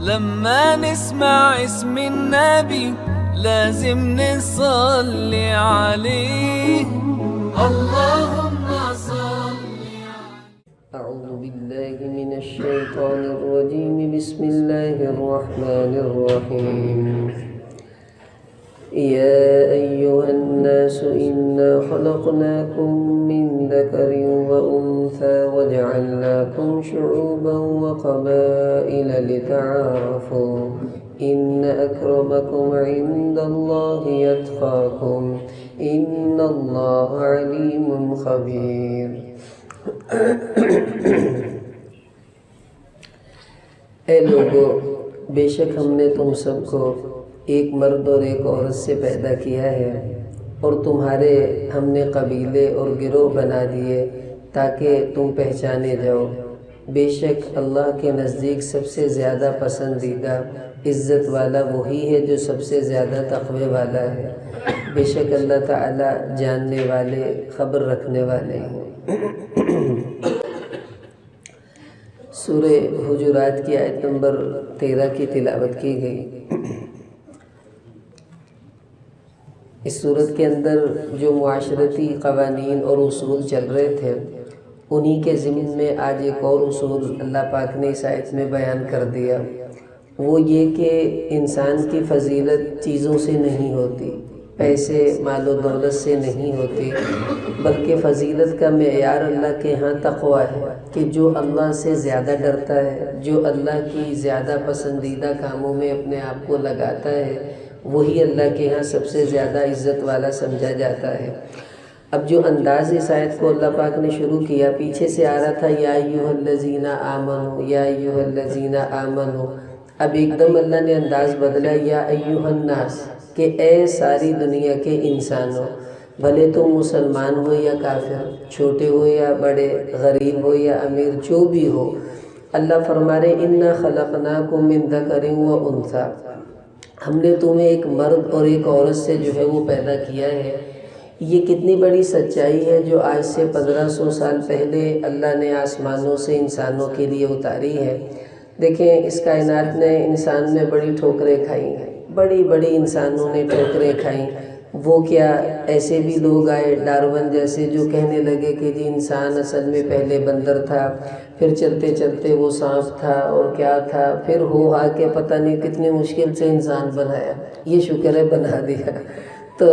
لما نسمع اسم النبي لازم نصلي عليه اللهم صل. أعوذ بالله من الشيطان الرجيم. بسم الله الرحمن الرحيم. يا أيها الناس إنا خلقناكم من ذكر وأنثى وجعلناكم شعوبا وقبائل لتعارفوا إن أكرمكم عند الله يتقاكم إن الله عليم خبير. اے لوگو، بے شک ہم نے تم سب کو ایک مرد اور ایک عورت سے پیدا کیا ہے، اور تمہارے ہم نے قبیلے اور گروہ بنا دیے تاکہ تم پہچانے جاؤ۔ بے شک اللہ کے نزدیک سب سے زیادہ پسندیدہ عزت والا وہی ہے جو سب سے زیادہ تقوی والا ہے۔ بے شک اللہ تعالی جاننے والے، خبر رکھنے والے ہیں۔ سورہ حجرات کی آیت نمبر 13 کی تلاوت کی گئی۔ اس صورت کے اندر جو معاشرتی قوانین اور اصول چل رہے تھے، انہی کے ضمن میں آج ایک اور اصول اللہ پاک نے اس آیت میں بیان کر دیا۔ وہ یہ کہ انسان کی فضیلت چیزوں سے نہیں ہوتی، پیسے مال و دولت سے نہیں ہوتی، بلکہ فضیلت کا معیار اللہ کے ہاں تقوی ہے کہ جو اللہ سے زیادہ ڈرتا ہے، جو اللہ کی زیادہ پسندیدہ کاموں میں اپنے آپ کو لگاتا ہے، وہی اللہ کے ہاں سب سے زیادہ عزت والا سمجھا جاتا ہے۔ اب جو انداز اس آیت کو اللہ پاک نے شروع کیا، پیچھے سے آ رہا تھا یا ایھا الذین آمنوا یا ایھا الذین آمنوا، اب ایک دم اللہ نے انداز بدلا، یا ایھا الناس، کہ اے ساری دنیا کے انسانوں، بھلے تم مسلمان ہو یا کافر، چھوٹے ہو یا بڑے، غریب ہو یا امیر، جو بھی ہو، اللہ فرما رہے انا خلقناکم من ذکر و انثی، ہم نے تمہیں ایک مرد اور ایک عورت سے جو ہے وہ پیدا کیا ہے۔ یہ کتنی بڑی سچائی ہے جو آج سے 1500 سال پہلے اللہ نے آسمانوں سے انسانوں کے لیے اتاری ہے۔ دیکھیں، اس کائنات نے انسان میں بڑی ٹھوکریں کھائی ہیں، بڑی بڑی انسانوں نے ٹھوکریں کھائیں۔ وہ کیا، ایسے بھی لوگ آئے ڈارون جیسے جو کہنے لگے کہ جی انسان اصل میں پہلے بندر تھا، پھر چلتے چلتے وہ سانپ تھا، اور کیا تھا، پھر ہو ہا کے پتہ نہیں کتنی مشکل سے انسان بنایا، یہ شکر ہے بنا دیا۔ تو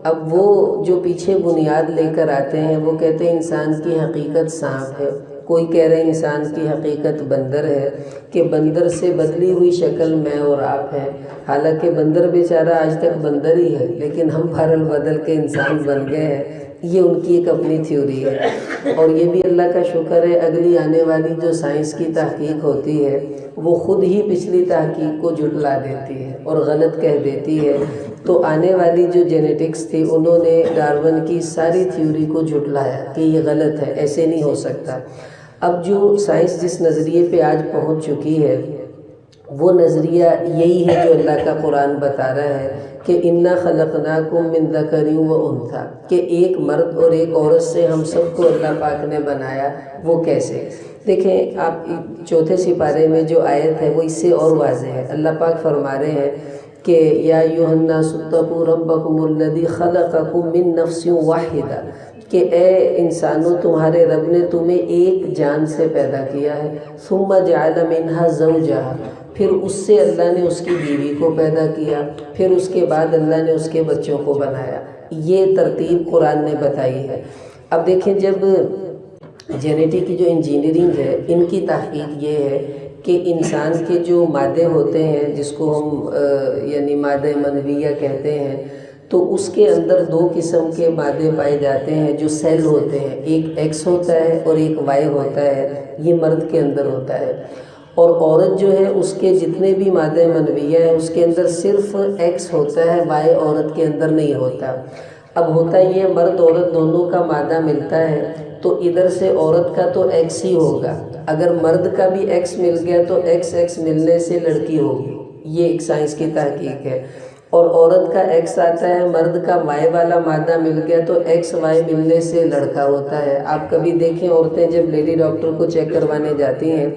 اب وہ جو پیچھے بنیاد لے کر آتے ہیں، وہ کہتے ہیں انسان کی حقیقت سانپ ہے، کوئی کہہ رہے ہیں انسان کی حقیقت بندر ہے، کہ بندر سے بدلی ہوئی شکل میں اور آپ ہیں، حالانکہ بندر بیچارہ آج تک بندر ہی ہے، لیکن ہم بہرحال بدل کے انسان بن گئے ہیں۔ یہ ان کی ایک اپنی تھیوری ہے، اور یہ بھی اللہ کا شکر ہے، اگلی آنے والی جو سائنس کی تحقیق ہوتی ہے وہ خود ہی پچھلی تحقیق کو جھٹلا دیتی ہے اور غلط کہہ دیتی ہے۔ تو آنے والی جو جینیٹکس تھی، انہوں نے ڈارون کی ساری تھیوری کو جھٹلایا کہ یہ غلط ہے، ایسے نہیں ہو سکتا۔ اب جو سائنس جس نظریے پہ آج پہنچ چکی ہے، وہ نظریہ یہی ہے جو اللہ کا قرآن بتا رہا ہے کہ انا خلقناکم من ذکر و انثی، کہ ایک مرد اور ایک عورت سے ہم سب کو اللہ پاک نے بنایا۔ وہ کیسے؟ دیکھیں، آپ چوتھے سپارے میں جو آیت ہے وہ اس سے اور واضح ہے۔ اللہ پاک فرما رہے ہیں کہ یا ایھا الناس اتقوا ربکم الذی خلقکم من نفس واحدہ، کہ اے انسانوں، تمہارے رب نے تمہیں ایک جان سے پیدا کیا ہے، ثم جعل منہا زوجہا، پھر اس سے اللہ نے اس کی بیوی کو پیدا کیا، پھر اس کے بعد اللہ نے اس کے بچوں کو بنایا۔ یہ ترتیب قرآن نے بتائی ہے۔ اب دیکھیں، جب جینیٹک کی جو انجینئرنگ ہے، ان کی تحقیق یہ ہے کہ انسان کے جو مادے ہوتے ہیں، جس کو ہم یعنی مادہ منویہ کہتے ہیں، تو اس کے اندر دو قسم کے مادے پائے جاتے ہیں جو سیل ہوتے ہیں، ایک ایکس ہوتا ہے اور ایک وائی ہوتا ہے، یہ مرد کے اندر ہوتا ہے۔ اور عورت جو ہے، اس کے جتنے بھی مادہ منویہ ہیں، اس کے اندر صرف ایکس ہوتا ہے، وائی عورت کے اندر نہیں ہوتا۔ اب ہوتا یہ، مرد عورت دونوں کا مادہ ملتا ہے تو ادھر سے عورت کا تو ایکس ہی ہوگا، اگر مرد کا بھی ایکس مل گیا تو ایکس ایکس ملنے سے لڑکی ہوگی، یہ ایک سائنس کی تحقیق ہے۔ اور عورت کا ایکس آتا ہے، مرد کا وائی والا مادہ مل گیا تو ایکس وائی ملنے سے لڑکا ہوتا ہے۔ آپ کبھی دیکھیں، عورتیں جب لیڈی ڈاکٹر کو چیک کروانے جاتی ہیں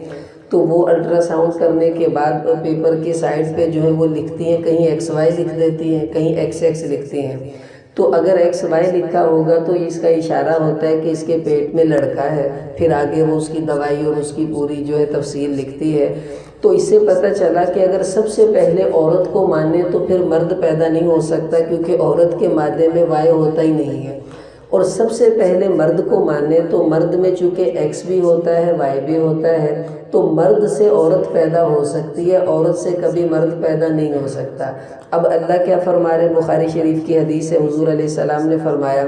تو وہ الٹرا ساؤنڈ کرنے کے بعد پیپر کی سائڈ پہ جو ہے وہ لکھتی ہیں، کہیں XY لکھ دیتی ہیں، کہیں XX لکھتی ہیں۔ تو اگر XY لکھا ہوگا تو اس کا اشارہ ہوتا ہے کہ اس کے پیٹ میں لڑکا ہے، پھر آگے وہ اس کی دوائی اور اس کی پوری جو ہے تفصیل لکھتی ہے۔ تو اس سے پتہ چلا کہ اگر سب سے پہلے عورت کو مانے تو پھر مرد پیدا نہیں ہو سکتا، کیونکہ عورت کے مادے میں وائے ہوتا ہی نہیں ہے، اور سب سے پہلے مرد کو مانے تو مرد میں چونکہ X بھی ہوتا ہے، Y بھی ہوتا ہے، تو مرد سے عورت پیدا ہو سکتی ہے، عورت سے کبھی مرد پیدا نہیں ہو سکتا۔ اب اللہ کیا فرما رہے؟ بخاری شریف کی حدیث ہے، حضور علیہ السلام نے فرمایا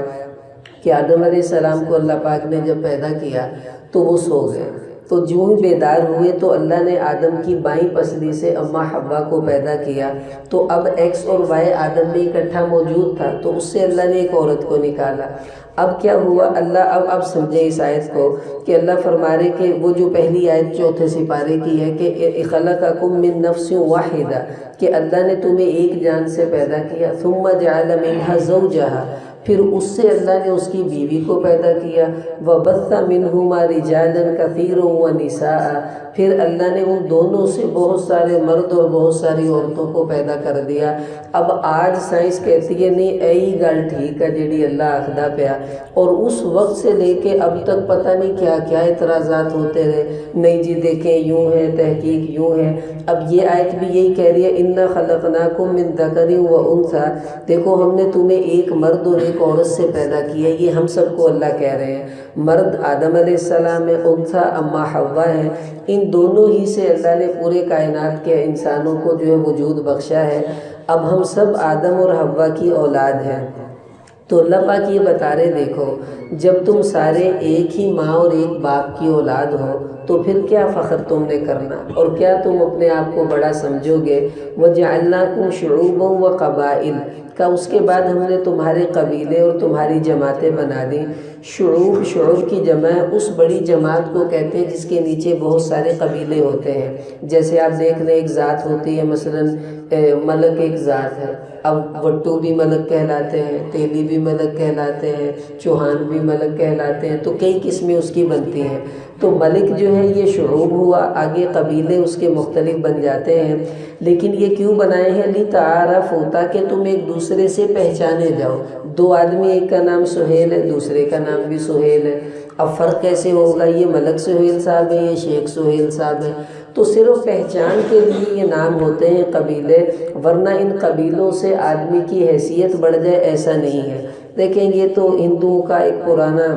کہ آدم علیہ السلام کو اللہ پاک نے جب پیدا کیا تو وہ سو گئے، تو جو ہی بیدار ہوئے تو اللہ نے آدم کی بائیں پسلی سے اماں حوا کو پیدا کیا، تو اب X اور Y آدم میں اکٹھا موجود تھا، تو اس سے اللہ نے ایک عورت کو نکالا۔ اب کیا ہوا؟ اللہ اب سمجھے اس آیت کو کہ اللہ فرما رہے کہ وہ جو پہلی آیت چوتھے سپارے کی ہے کہ خلقکم من نفس واحدہ، کہ اللہ نے تمہیں ایک جان سے پیدا کیا، ثم جعل منها زوجہا، پھر اس سے اللہ نے اس کی بیوی کو پیدا کیا، وَبَثَّ مِنْهُمَا رِجَالًا كَثِيرًا وَنِسَاءً، پھر اللہ نے ان دونوں سے بہت سارے مرد اور بہت ساری عورتوں کو پیدا کر دیا۔ اب آج سائنس کہتی ہے نہیں ایہی گل ٹھیک ہے جیڑی اللہ آخدا پیا، اور اس وقت سے لے کے اب تک پتہ نہیں کیا کیا اعتراضات ہوتے رہے، نہیں جی دیکھیں یوں ہے، تحقیق یوں ہے۔ اب یہ آیت بھی یہی کہہ رہی ہے اِنَّا خَلَقْنَاكُم مِّن ذَكَرٍ وَأُنثَىٰ، دیکھو ہم نے تمہیں ایک مرد اور ایک عورت سے پیدا کیا، یہ ہم سب کو اللہ کہہ رہے ہیں۔ مرد آدم علیہ السلام ہے، انثیٰ اماں حوا ہے، ان دونوں ہی سے اللہ نے پورے کائنات کے انسانوں کو جو ہے وجود بخشا ہے۔ اب ہم سب آدم اور حوا کی اولاد ہیں، تو اللہ پاک یہ بتا رہے دیکھو جب تم سارے ایک ہی ماں اور ایک باپ کی اولاد ہو تو پھر کیا فخر تم نے کرنا، اور کیا تم اپنے آپ کو بڑا سمجھو گے۔ وَجَعَلْنَاكُمْ شُعُوبًا وَقَبَائِلَ، کا اس کے بعد ہم نے تمہارے قبیلے اور تمہاری جماعتیں بنا دی۔ شعوب کی جمع اس بڑی جماعت کو کہتے ہیں جس کے نیچے بہت سارے قبیلے ہوتے ہیں۔ جیسے آپ دیکھ لیں ایک ذات ہوتی ہے، مثلاً ملک ایک ذات ہے، اب وٹو بھی ملک کہلاتے ہیں، تیلی بھی ملک کہلاتے ہیں، چوہان بھی ملک کہلاتے ہیں، تو کئی قسمیں اس کی بنتی ہیں۔ تو ملک جو ہے یہ شعوب ہوا، آگے قبیلے اس کے مختلف بن جاتے ہیں۔ لیکن یہ کیوں بنائے ہیں؟ لِتَعَارَفُوا، ہوتا کہ تم ایک دوسرے سے پہچانے جاؤ۔ دو آدمی، ایک کا نام سہیل ہے، دوسرے کا نام بھی سہیل ہے، اب فرق کیسے ہوگا؟ یہ ملک سہیل صاحب ہے، یہ شیخ سہیل صاحب ہے۔ تو صرف پہچان کے لیے یہ نام ہوتے ہیں قبیلے، ورنہ ان قبیلوں سے آدمی کی حیثیت بڑھ جائے ایسا نہیں ہے۔ دیکھیں یہ تو ہندوؤں کا ایک پرانا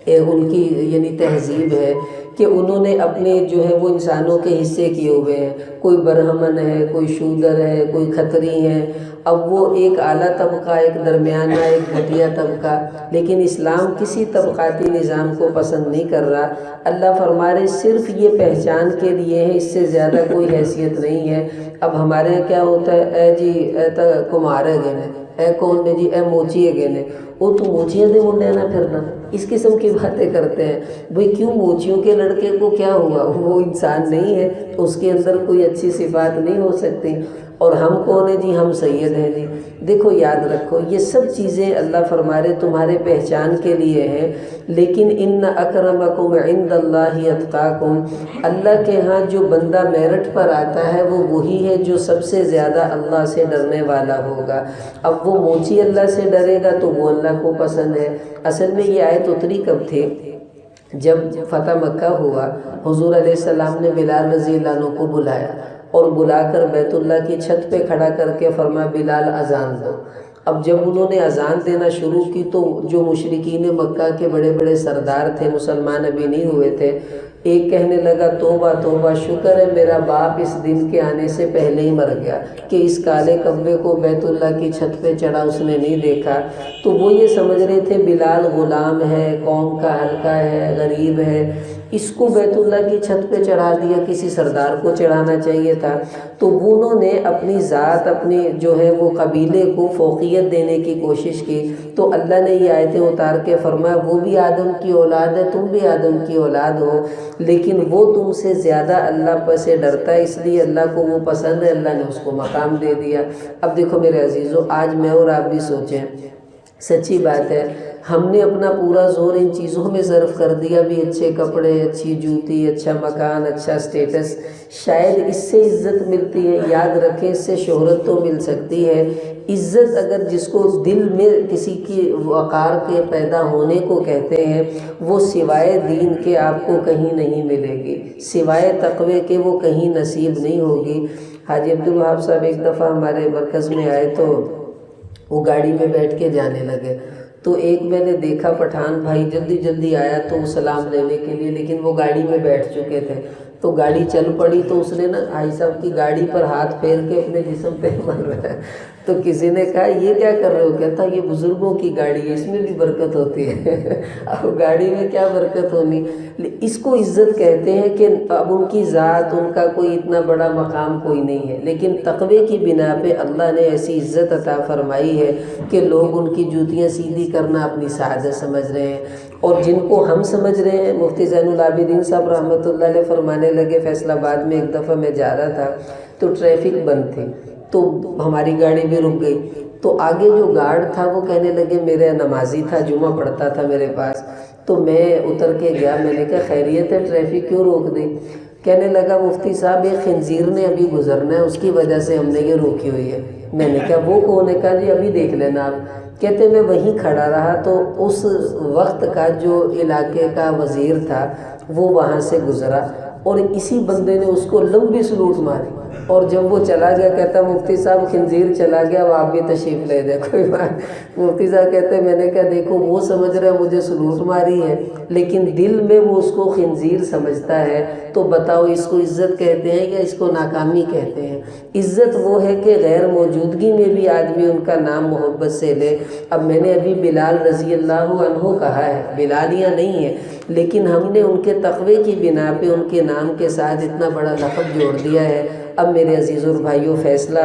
ان کی یعنی تہذیب ہے کہ انہوں نے اپنے جو ہے وہ انسانوں کے حصے کیے ہوئے ہیں، کوئی برہمن ہے، کوئی شودر ہے، کوئی کھتری ہے، اب وہ ایک اعلیٰ طبقہ، ایک درمیانہ، ایک گھٹیا طبقہ۔ لیکن اسلام کسی طبقاتی نظام کو پسند نہیں کر رہا۔ اللہ فرما رہے صرف یہ پہچان کے لیے ہے، اس سے زیادہ کوئی حیثیت نہیں ہے۔ اب ہمارے یہاں کیا ہوتا ہے، اے جی اے تا کمار ہے گنے، اے کون نے جی، اے موچی ہے گنے، وہ تو موچیاں دے منڈے نہ پھرنا، اس قسم کی باتیں کرتے ہیں۔ بھئی کیوں موچیوں کے لڑکے کو کیا ہوا؟ وہ انسان نہیں ہے، اس کے اندر کوئی اچھی صفات نہیں ہو سکتی۔ اور ہم کون ہیں جی؟ ہم سید ہیں جی۔ دیکھو یاد رکھو یہ سب چیزیں اللہ فرما رہے تمہارے پہچان کے لیے ہیں، لیکن ان اکرمکم عند اللہ اتقاکم، اللہ کے ہاں جو بندہ میرٹ پر آتا ہے وہ وہی ہے جو سب سے زیادہ اللہ سے ڈرنے والا ہوگا۔ اب وہ موچی اللہ سے ڈرے گا تو وہ اللہ کو پسند ہے۔ اصل میں یہ آیت اتری کب تھی؟ جب فتح مکہ ہوا، حضور علیہ السلام نے بلال رضی اللہ عنہ کو بلایا اور بلا کر بیت اللہ کی چھت پہ کھڑا کر کے فرمایا بلال اذان دو۔ اب جب انہوں نے اذان دینا شروع کی تو جو مشرکین مکہ کے بڑے بڑے سردار تھے، مسلمان ابھی نہیں ہوئے تھے، ایک کہنے لگا توبہ توبہ، شکر ہے میرا باپ اس دن کے آنے سے پہلے ہی مر گیا کہ اس کالے کبے کو بیت اللہ کی چھت پہ چڑھا اس نے نہیں دیکھا۔ تو وہ یہ سمجھ رہے تھے بلال غلام ہے، قوم کا ہلکا ہے، غریب ہے، اس کو بیت اللہ کی چھت پہ چڑھا دیا، کسی سردار کو چڑھانا چاہیے تھا۔ تو انہوں نے اپنی ذات، اپنی جو ہے وہ قبیلے کو فوقیت دینے کی کوشش کی، تو اللہ نے یہ آیتیں اتار کے فرمایا وہ بھی آدم کی اولاد ہے، تم بھی آدم کی اولاد ہو، لیکن وہ تم سے زیادہ اللہ پر سے ڈرتا ہے، اس لیے اللہ کو وہ پسند ہے، اللہ نے اس کو مقام دے دیا۔ اب دیکھو میرے عزیزو، آج میں اور آپ بھی سوچیں سچی بات ہے، ہم نے اپنا پورا زور ان چیزوں میں صرف کر دیا، بھی اچھے کپڑے، اچھی جوتی، اچھا مکان، اچھا سٹیٹس، شاید اس سے عزت ملتی ہے۔ یاد رکھیں اس سے شہرت تو مل سکتی ہے، عزت اگر جس کو دل میں کسی کی وقار کے پیدا ہونے کو کہتے ہیں، وہ سوائے دین کے آپ کو کہیں نہیں ملے گی، سوائے تقوی کے وہ کہیں نصیب نہیں ہوگی۔ حاجی عبدالوہاب صاحب ایک دفعہ ہمارے مرکز میں آئے تو وہ گاڑی میں بیٹھ کے جانے لگے، تو ایک میں نے دیکھا پٹھان بھائی جلدی جلدی آیا تو سلام لینے کے لیے، لیکن وہ گاڑی میں بیٹھ چکے تھے، تو گاڑی چل پڑی تو اس نے نا بھائی صاحب کی گاڑی پر ہاتھ پھیر کے اپنے جسم پہ مار رہا ہے۔ تو کسی نے کہا یہ کیا کر رہے ہو؟ کہتا یہ بزرگوں کی گاڑی ہے، اس میں بھی برکت ہوتی ہے۔ اب گاڑی میں کیا برکت ہونی؟ اس کو عزت کہتے ہیں کہ اب ان کی ذات، ان کا کوئی اتنا بڑا مقام کوئی نہیں ہے، لیکن تقوی کی بنا پہ اللہ نے ایسی عزت عطا فرمائی ہے کہ لوگ ان کی جوتیاں سیدھی کرنا اپنی سعادت سمجھ رہے ہیں۔ اور جن کو ہم سمجھ رہے ہیں، مفتی زین العابدین صاحب رحمۃ اللہ علیہ فرمانے لگے، فیصل آباد میں ایک دفعہ میں جا رہا تھا تو ٹریفک بند تھی، تو ہماری گاڑی بھی رک گئی، تو آگے جو گارڈ تھا وہ کہنے لگے، میرا نمازی تھا، جمعہ پڑھتا تھا میرے پاس، تو میں اتر کے گیا، میں نے کہا خیریت ہے، ٹریفک کیوں روک دی؟ کہنے لگا مفتی صاحب ایک خنزیر نے ابھی گزرنا ہے، اس کی وجہ سے ہم نے یہ روکی ہوئی ہے۔ میں نے کہا وہ کون ہے؟ کہا جی ابھی دیکھ لینا آپ۔ کہتے میں وہیں کھڑا رہا تو اس وقت کا جو علاقے کا وزیر تھا وہ وہاں سے گزرا، اور اسی بندے نے اس کو لمبی سلوٹ ماری، اور جب وہ چلا گیا کہتا مفتی صاحب خنزیر چلا گیا، اب آپ بھی تشریف لے دیں کوئی بات۔ مفتی صاحب کہتے میں نے کہا دیکھو وہ سمجھ رہا ہے مجھے سلوٹ ماری ہے، لیکن دل میں وہ اس کو خنزیر سمجھتا ہے، تو بتاؤ اس کو عزت کہتے ہیں یا اس کو ناکامی کہتے ہیں؟ عزت وہ ہے کہ غیر موجودگی میں بھی آدمی ان کا نام محبت سے لے۔ اب میں نے ابھی بلال رضی اللہ عنہ کہا ہے، بلالیاں نہیں ہے، لیکن ہم نے ان کے تقوی کی بنا پہ ان کے نام کے ساتھ اتنا بڑا لقب جوڑ دیا ہے۔ اب میرے عزیزوں اور بھائیوں فیصلہ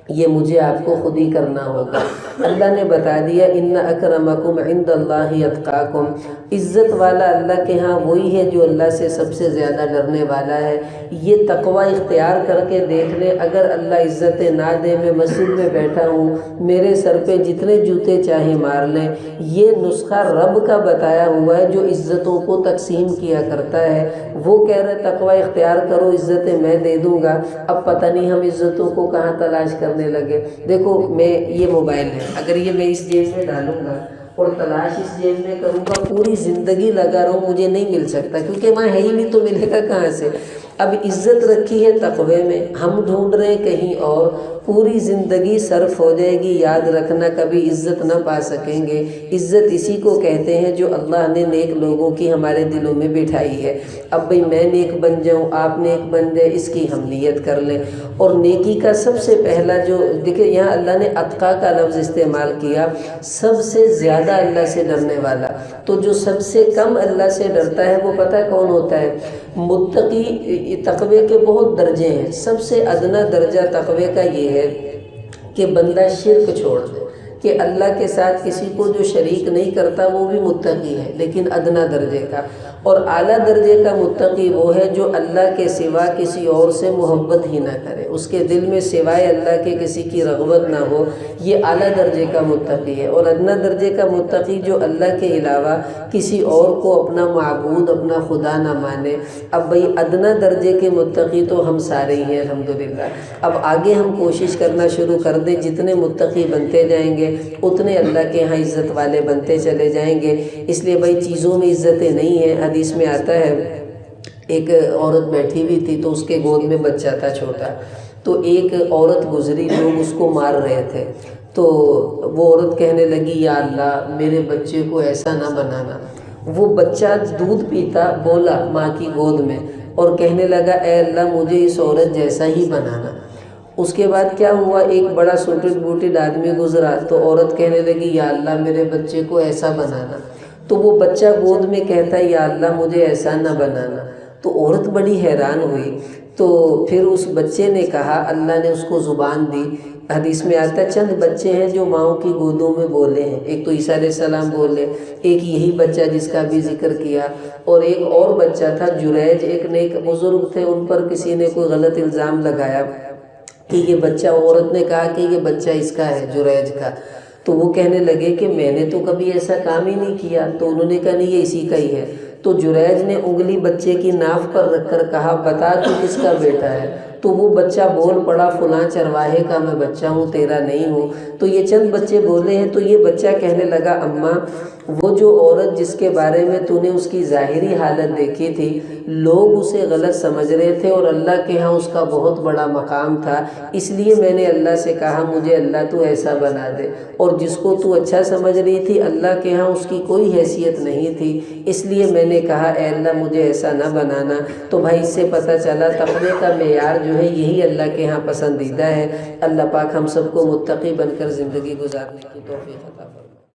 یہ مجھے آپ کو خود ہی کرنا ہوگا۔ اللہ نے بتا دیا ان اکرمکم عند اللہ اتقاکم، عزت والا اللہ کے ہاں وہی ہے جو اللہ سے سب سے زیادہ ڈرنے والا ہے۔ یہ تقوی اختیار کر کے دیکھ لیں، اگر اللہ عزت نہ دے، میں مسجد میں بیٹھا ہوں، میرے سر پہ جتنے جوتے چاہے مار لیں، یہ نسخہ رب کا بتایا ہوا ہے جو عزتوں کو تقسیم کیا کرتا ہے۔ وہ کہہ رہے تقوی اختیار کرو، عزتیں میں دے دوں گا۔ اب پتہ نہیں ہم عزتوں کو کہاں تلاش کرنے لگے۔ دیکھو میں یہ موبائل ہے، اگر یہ میں اس جیب میں ڈالوں گا اور تلاش اس جیب میں کروں گا، پوری زندگی لگا رہوں مجھے نہیں مل سکتا، کیونکہ وہاں ہے ہی نہیں، تو ملے گا کہاں سے؟ اب عزت رکھی ہے تقوی میں، ہم ڈھونڈ رہے ہیں کہیں اور، پوری زندگی صرف ہو جائے گی، یاد رکھنا کبھی عزت نہ پا سکیں گے۔ عزت اسی کو کہتے ہیں جو اللہ نے نیک لوگوں کی ہمارے دلوں میں بٹھائی ہے۔ اب بھئی میں نیک بن جاؤں، آپ نیک بن جائے، اس کی ہم نیت کر لیں۔ اور نیکی کا سب سے پہلا جو دیکھیں یہاں اللہ نے اتقا کا لفظ استعمال کیا، سب سے زیادہ اللہ سے ڈرنے والا، تو جو سب سے کم اللہ سے ڈرتا ہے وہ پتہ کون ہوتا ہے؟ متقی۔ تقوی کے بہت درجے ہیں، سب سے ادنا درجہ تقوی کا یہ ہے کہ بندہ شرک چھوڑ دے، کہ اللہ کے ساتھ کسی کو جو شریک نہیں کرتا وہ بھی متقی ہے، لیکن ادنا درجے کا۔ اور اعلیٰ درجے کا متقی وہ ہے جو اللہ کے سوا کسی اور سے محبت ہی نہ کرے، اس کے دل میں سوائے اللہ کے کسی کی رغبت نہ ہو، یہ اعلیٰ درجے کا متقی ہے۔ اور ادنا درجے کا متقی جو اللہ کے علاوہ کسی اور کو اپنا معبود، اپنا خدا نہ مانے۔ اب بھئی ادنا درجے کے متقی تو ہم سارے ہی ہیں الحمدللہ۔ اب آگے ہم کوشش کرنا شروع کر دیں، جتنے متقی بنتے جائیں گے اتنے اللہ کے ہاں عزت والے بنتے چلے جائیں گے۔ اس لیے بھئی چیزوں میں عزتیں نہیں ہیں۔ حدیث میں آتا ہے ایک عورت بیٹھی ہوئی تھی تو اس کے گود میں بچہ تھا چھوٹا، تو ایک عورت گزری، لوگ اس کو مار رہے تھے، تو وہ عورت کہنے لگی یا اللہ میرے بچے کو ایسا نہ بنانا۔ وہ بچہ دودھ پیتا بولا ماں کی گود میں اور کہنے لگا اے اللہ مجھے اس عورت جیسا ہی بنانا۔ اس کے بعد کیا ہوا، ایک بڑا سوٹڈ بوٹڈ آدمی گزرا تو عورت کہنے لگی یا اللہ میرے بچے کو ایسا بنانا۔ تو وہ بچہ گود میں کہتا ہے یا اللہ مجھے ایسا نہ بنانا۔ تو عورت بڑی حیران ہوئی، تو پھر اس بچے نے کہا، اللہ نے اس کو زبان دی۔ حدیث میں آتا ہے چند بچے ہیں جو ماؤں کی گودوں میں بولے ہیں، ایک تو عیسیٰ علیہ السلام بولے، ایک یہی بچہ جس کا بھی ذکر کیا، اور ایک اور بچہ تھا جریج، ایک نیک بزرگ تھے، ان پر کسی نے کوئی غلط الزام لگایا کہ یہ بچہ، عورت نے کہا کہ یہ بچہ اس کا ہے جریج کا۔ تو وہ کہنے لگے کہ میں نے تو کبھی ایسا کام ہی نہیں کیا. تو انہوں نے کہا نہیں یہ اسی کا ہی ہے. تو جریج نے انگلی بچے کی ناف پر رکھ کر کہا بتا تو کس کا بیٹا ہے؟ تو وہ بچہ بول پڑا فلاں چرواہے کا میں بچہ ہوں، تیرا نہیں ہوں. تو یہ چند بچے بولے ہیں. تو یہ بچہ کہنے لگا اماں وہ جو عورت جس کے بارے میں تو نے اس کی ظاہری حالت دیکھی تھی، لوگ اسے غلط سمجھ رہے تھے اور اللہ کے ہاں اس کا بہت بڑا مقام تھا، اس لیے میں نے اللہ سے کہا مجھے اللہ تو ایسا بنا دے. اور جس کو تو اچھا سمجھ رہی تھی اللہ کے ہاں اس کی کوئی حیثیت نہیں تھی، اس لیے میں نے کہا اے اللہ مجھے ایسا نہ بنانا. تو بھائی اس سے پتہ چلا تقوی کا معیار جو ہے یہی اللہ کے ہاں پسندیدہ ہے. اللہ پاک ہم سب کو متقی بن کر زندگی گزارنے کی توفیق عطا فرمائے.